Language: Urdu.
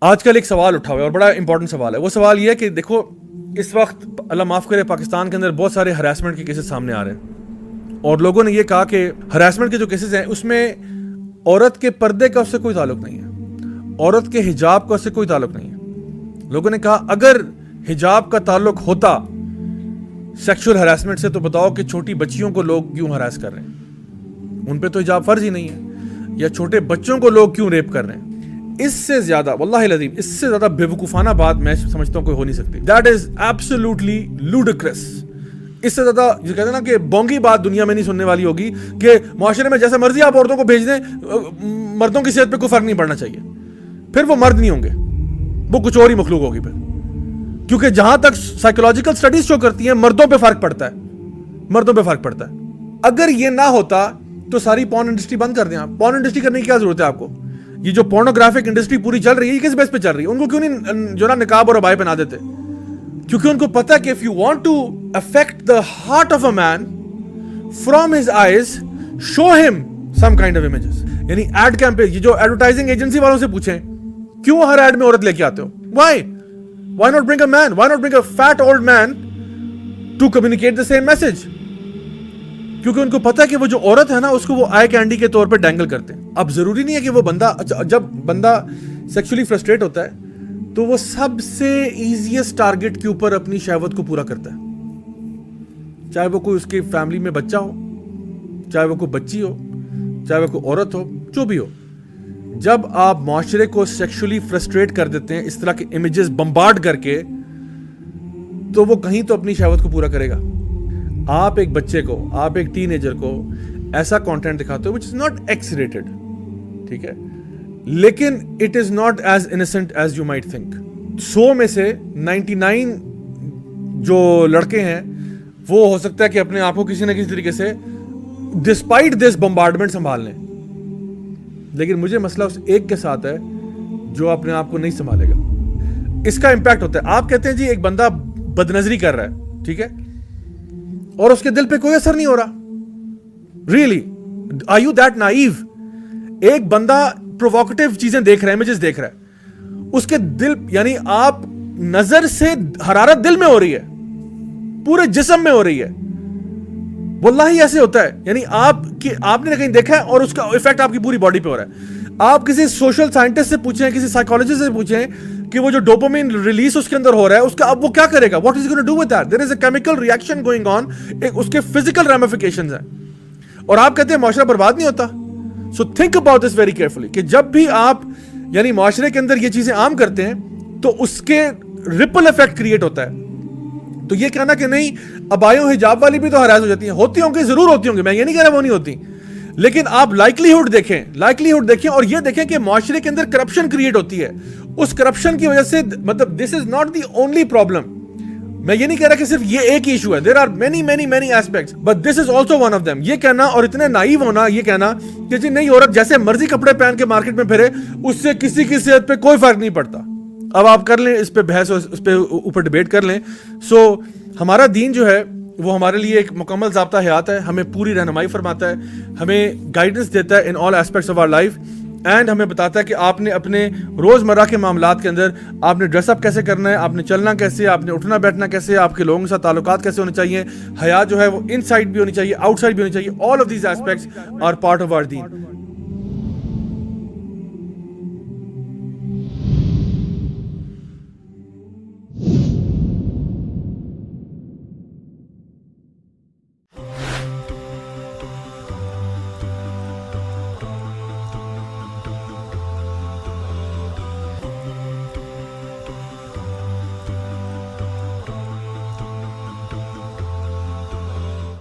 آج کل ایک سوال اٹھا ہوا ہے اور بڑا امپورٹنٹ سوال ہے. وہ سوال یہ ہے کہ دیکھو اس وقت اللہ معاف کرے پاکستان کے اندر بہت سارے ہراسمنٹ کے کیسز سامنے آ رہے ہیں اور لوگوں نے یہ کہا کہ ہراسمنٹ کے جو کیسز ہیں اس میں عورت کے پردے کا اس سے کوئی تعلق نہیں ہے, عورت کے حجاب کا اس سے کوئی تعلق نہیں ہے. لوگوں نے کہا اگر حجاب کا تعلق ہوتا سیکشول ہراسمنٹ سے تو بتاؤ کہ چھوٹی بچیوں کو لوگ کیوں ہراس کر رہے ہیں, ان پہ تو حجاب فرض ہی نہیں ہے, یا چھوٹے بچوں کو لوگ کیوں ریپ کر رہے ہیں. اس سے زیادہ واللہ العظیم اس سے زیادہ بیوقوفانہ بات میں سمجھتا ہوں کوئی ہو نہیں سکتی. That is absolutely لوڈیکرس. اس سے زیادہ جو کہتے ہیں نا کہ بونگی بات دنیا میں نہیں سننے والی ہوگی کہ معاشرے میں جیسے مرضی آپ عورتوں کو بھیج دیں, مردوں کی صحت پہ کوئی فرق نہیں پڑنا چاہیے. پھر وہ مرد نہیں ہوں گے, وہ کچھ اور ہی مخلوق ہوگی پھر, کیونکہ جہاں تک سائیکولوجیکل سٹڈیز شو کرتی ہیں مردوں پہ فرق پڑتا ہے, مردوں پہ فرق پڑتا ہے. اگر یہ نہ ہوتا تو ساری پورن انڈسٹری بند کر دیں. آپ پورن انڈسٹری کرنے کی کیا ضرورت ہے آپ کو؟ یہ جو پورنوگرافک انڈسٹری پوری چل رہی ہے یہ کس بیس پہ چل رہی ہے؟ ان کو کیوں نہیں جو نا نقاب اور عبائے پہنا دیتے؟ کیونکہ ان کو پتا ہے کہ if you want to affect the heart of a man from his eyes, show him some kind of images. یعنی ایڈ کیمپین, یہ جو ایڈورٹائزنگ ایجنسی والوں سے پوچھیں کیوں ہر ایڈ میں عورت لے کے آتے ہو؟ Why not bring a man? Why not bring a fat old man to communicate the same message? کیونکہ ان کو پتا ہے کہ وہ جو عورت ہے نا اس کو وہ آئی کینڈی کے طور پہ ڈینگل کرتے ہیں. اب ضروری نہیں ہے کہ وہ بندہ, جب بندہ سیکشولی فرسٹریٹ ہوتا ہے تو وہ سب سے ایزیسٹ ٹارگٹ کے اوپر اپنی شہوت کو پورا کرتا ہے, چاہے وہ کوئی اس کی فیملی میں بچہ ہو, چاہے وہ کوئی بچی ہو, چاہے وہ کوئی عورت ہو, جو بھی ہو. جب آپ معاشرے کو سیکشولی فرسٹریٹ کر دیتے ہیں اس طرح کے امیجز بمبارڈ کر کے, تو وہ کہیں تو اپنی شہوت کو پورا کرے گا. آپ ایک بچے کو, آپ ایک ٹین ایجر کو ایسا کانٹینٹ دکھاتے ہو which is not X-rated, ٹھیک ہے, لیکن it is not as innocent as you might think. 100 میں سے 99 جو لڑکے ہیں وہ ہو سکتا ہے کہ اپنے آپ کو کسی نہ کسی طریقے سے ڈسپائٹ دس بمبارڈمنٹ سنبھال لیں, لیکن مجھے مسئلہ اس ایک کے ساتھ ہے جو اپنے آپ کو نہیں سنبھالے گا. اس کا امپیکٹ ہوتا ہے. آپ کہتے ہیں جی ایک بندہ بدنظری کر رہا ہے, ٹھیک ہے, اور اس کے دل پہ کوئی اثر نہیں ہو رہا. Really? Are you that naive? ایک بندہ پرووکیٹو چیزیں دیکھ رہا ہے, امیجز دیکھ رہا ہے, اس کے دل, یعنی آپ نظر سے حرارت دل میں ہو رہی ہے, پورے جسم میں ہو رہی ہے. واللہ ایسے ہوتا ہے. یعنی آپ نے کہیں دیکھا ہے اور اس کا افیکٹ آپ کی پوری باڈی پہ ہو رہا ہے. آپ کسی سوشل سائنٹسٹ سے پوچھیں, کسی سائیکالوجسٹ سے پوچھیں کہ وہ جو ڈوپامین ریلیز اس کے اندر ہو رہا ہے اس کا اب وہ کیا کرے گا, what is gonna do with that. There is a chemical reaction going on, اس کے فزیکل ریمیفیکیشنز ہیں, اور آپ کہتے ہیں معاشرہ برباد نہیں ہوتا. So think about this very carefully کہ جب بھی آپ یعنی معاشرے کے اندر یہ چیزیں عام کرتے ہیں تو اس کے ریپل افیکٹ کریٹ ہوتا ہے. تو یہ کہنا کہ نہیں ابایوں حجاب والی بھی تو ہراس ہو جاتی ہیں, ہوتی ہوں گی, ضرور ہوتی ہوں گی, میں یہ نہیں کہہ رہا وہ نہیں ہوتی, لیکن آپ لائکلیہڈ دیکھیں اور یہ دیکھیں کہ معاشرے کے اندر کرپشن کریٹ ہوتی ہے. اس کرپشن کی وجہ سے, مطلب this is not the only problem. میں یہ نہیں کہہ رہا کہ صرف یہ ایک ہی ایشو ہے, there are many aspects, but this is also one of them. یہ کہنا اور اتنے نائیو ہونا, یہ کہنا کہ جی نہیں عورت جیسے مرضی کپڑے پہن کے مارکیٹ میں پھرے اس سے کسی کی صحت پہ کوئی فرق نہیں پڑتا. اب آپ کر لیں اس پہ بحث, اس پہ اوپر ڈیبیٹ کر لیں. سو ہمارا دین جو ہے وہ ہمارے لیے ایک مکمل ضابطہ حیات ہے, ہمیں پوری رہنمائی فرماتا ہے, ہمیں گائیڈنس دیتا ہے in all aspects of our life, and ہمیں بتاتا ہے کہ آپ نے اپنے روزمرہ کے معاملات کے اندر آپ نے ڈریس اپ کیسے کرنا ہے, آپ نے چلنا کیسے, آپ نے اٹھنا بیٹھنا کیسے, آپ کے لوگوں کے ساتھ تعلقات کیسے ہونے چاہیے, حیا جو ہے وہ ان سائڈ بھی ہونی چاہیے, آؤٹ سائڈ بھی ہونی چاہیے. All of these aspects are part of our then.